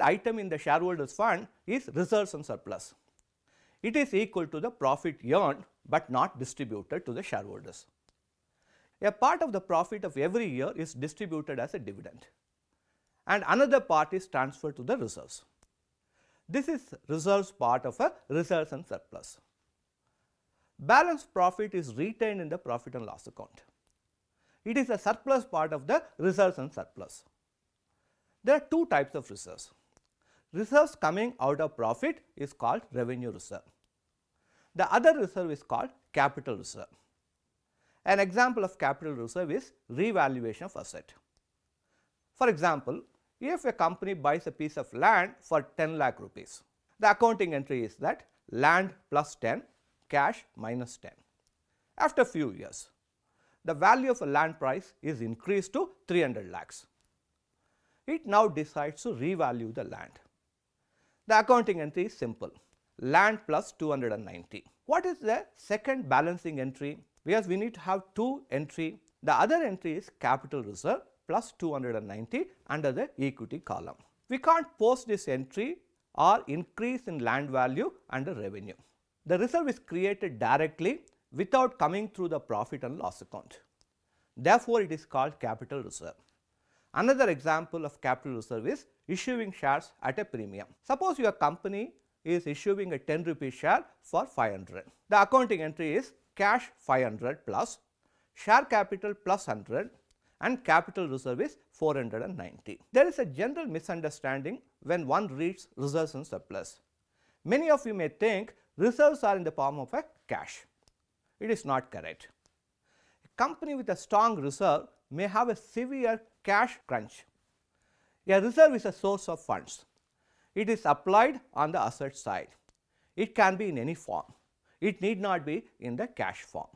item in the shareholders fund is reserves and surplus. It is equal to the profit earned but not distributed to the shareholders. A part of the profit of every year is distributed as a dividend and another part is transferred to the reserves. This is reserves part of a reserves and surplus. Balance profit is retained in the profit and loss account. It is a surplus part of the reserves and surplus. There are two types of reserves. Reserves coming out of profit is called revenue reserve. The other reserve is called capital reserve. An example of capital reserve is revaluation of asset. For example, if a company buys a piece of land for 10 lakh rupees, the accounting entry is that land plus 10, cash minus 10. After few years, the value of a land price is increased to 300 lakhs. It now decides to revalue the land. The accounting entry is simple, land plus 290. What is the second balancing entry? Because we need to have two entry. The other entry is capital reserve plus 290 under the equity column. We can't post this entry or increase in land value under revenue. The reserve is created directly without coming through the profit and loss account. Therefore, it is called capital reserve. Another example of capital reserve is issuing shares at a premium. Suppose your company is issuing a 10 rupee share for 500. The accounting entry is cash 500 plus share capital plus 100 and capital reserve is 490. There is a general misunderstanding when one reads reserves and surplus. Many of you may think reserves are in the form of a cash. It is not correct. A company with a strong reserve may have a severe cash crunch. A reserve is a source of funds. It is applied on the asset side. It can be in any form. It need not be in the cash form.